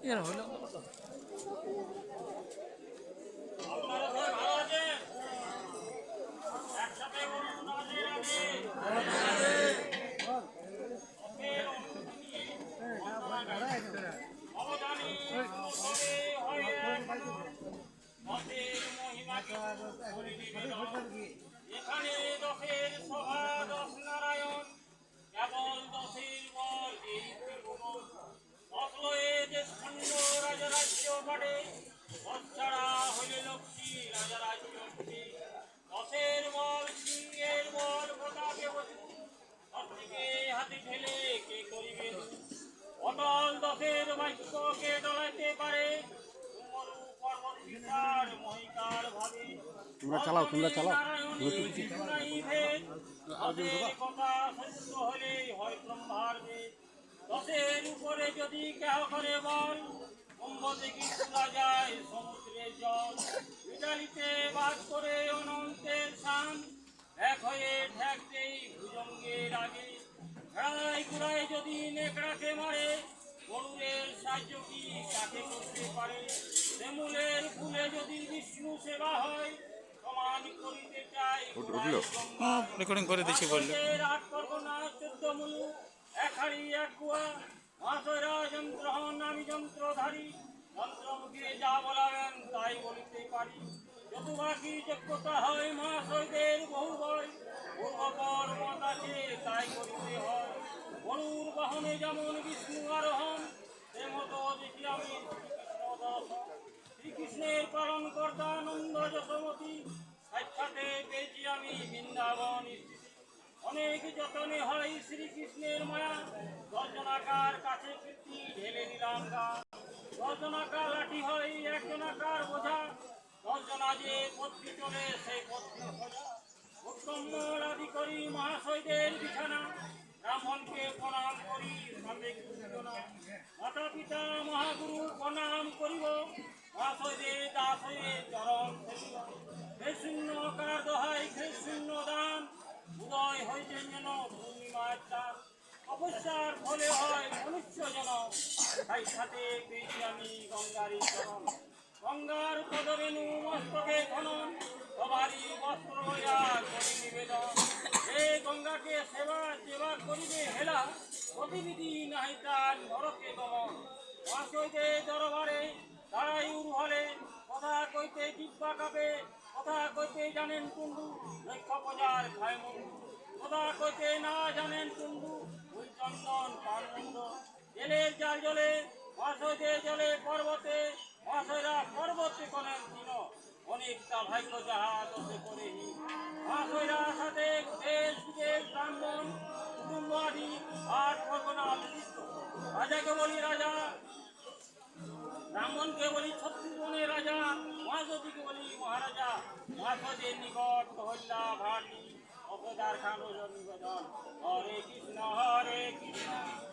এর হলো এখানে দশের সভা দশ নারায়ণ কেবল দশের বল এই ত্রিভুবন অসলয়ে দেশ খণ্ড রাজা রাজ্য বাড়ে দশ ছাড়া হইলে লক্ষ্মী রাজা রাজ্য দশের বল সিংহের বল গোটাকে বসু দশটিকে হাতে ঠেলে কে করিবে অটল দশের বাক্যকে ডলাইতে পারে মরু পর্বত বিশাল মহিকার ভাবে তোমরা চালাও দশের উপরে যদি কেহ করে বল কুম্ভ থেকে তোলা যায় সমুদ্রের জল ইটালিতে বাস করে অনন্তের শান এক হয়ে ঠেকতেই ভুজঙ্গের আগে ঘেড়াই কুড়াই যদি নেকড়াকে মারে গরুরের সাহায্য কি কাকে করতে পারে তেমুলের ফুলে যদি বিষ্ণু সেবা হয় সমান করিতে চাই রেকর্ডিং করে দিচ্ছি বললে আট পরগনা 14 মুলু এক হাড়ি এক কুয়া মহাশয়রা যন্ত্র হন আমি যন্ত্রধারী যন্ত্রমুখে যা বলাবেন তাই বলিতে পারি যত বাকি যোগ্যতা হয় মহাশয়দের বহু বয় পূর্বপর মত আছে তাই করিতে হয় গরুর বাহনে যেমন বিষ্ণু আরোহণ সে মতো দেখি আমি শ্রীকৃষ্ণের পালন কর্তা নন্দ যশোমতী সাক্ষাতে পেয়েছি আমি বৃন্দাবন অনেক যতনে হয় শ্রীকৃষ্ণের মায়া দর্জনাকার কাছে কীর্তি ঢেলে দিলাম গা দর্জনাকার লাঠি হয় একজনাকার বোঝা দর্জনা যে পত্রী চলে সেই পত্রী সোজা উত্তম আদি করি মহাশয়দের বিছানা ব্রাহ্মণকে প্রণাম করি সাথে মাতা পিতা মহাগুরু প্রণাম করিব মহাশয়দের দাস হয়ে চরণ হে শূন্য কার দোহাই হে শূন্য দান উদয় হইতে যেন পূর্ণিমার চাঁদ অবস্যার ফলে হয় মনুষ্য যেন তাই সাথে পেয়েছি আমি গঙ্গারই চরণ গঙ্গার পদরেণু মস্তকে খনন সবারই বস্ত্র হইয়া করি নিবেদন হে গঙ্গাকে সেবা করিবে হেলা গতিবিধি নাহি তার নরকে গমন মহাশয়দের দরবারে দাঁড়াই উর্হলে কথা কইতে জিব্বা কাঁপে কথা কইতে জানেন কুণ্ডু লক্ষ প্রজার খায় মন্ডু কথা কইতে না জানেন কুণ্ডু চন্দন পানমুন্ড জেলের জাল জলে মহাশয়দের জলে পর্বতে মহাশয়রা পর্বতে করেন দিন অনেকটা ভাগ্য যাহা দোষে করে মহাশয়রা সাথে দেশ বিদেশ ব্রাহ্মণ কুটুম্ব আদি আট পরগনা বিশিষ্ট রাজাকে বলি রাজা ব্রাহ্মণকে বলি 36 বনের রাজা মহাসতীকে বলি মহারাজা মহাসদের নিকট হল্লা ভাটি অপদার খানো নিবেদন হরে কৃষ্ণ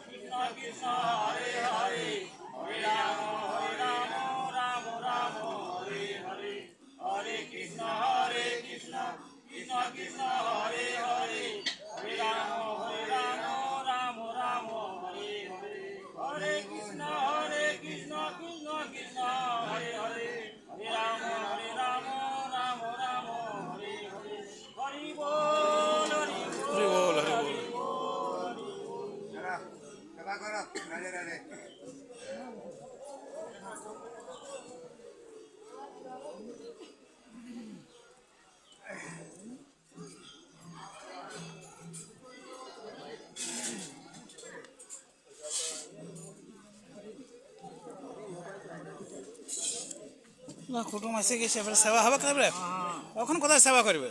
কৃষ্ণ কৃষ্ণ হরে হরে হরে রাম রাম রাম হরে হরে হরে কৃষ্ণ কৃষ্ণ কৃষ্ণ হরে হরে হরে রাম রাম রাম হরে হরে হরে কৃষ্ণ কৃষ্ণ কৃষ্ণ হরে হরে হরে রাম রাম রাম হরে হরে হরি বল হরি বল হরি বল সেবা করো রাজে রাজে কুটুম এসে গেছে এবার সেবা হবে তারপরে কখন কোথায় সেবা করবে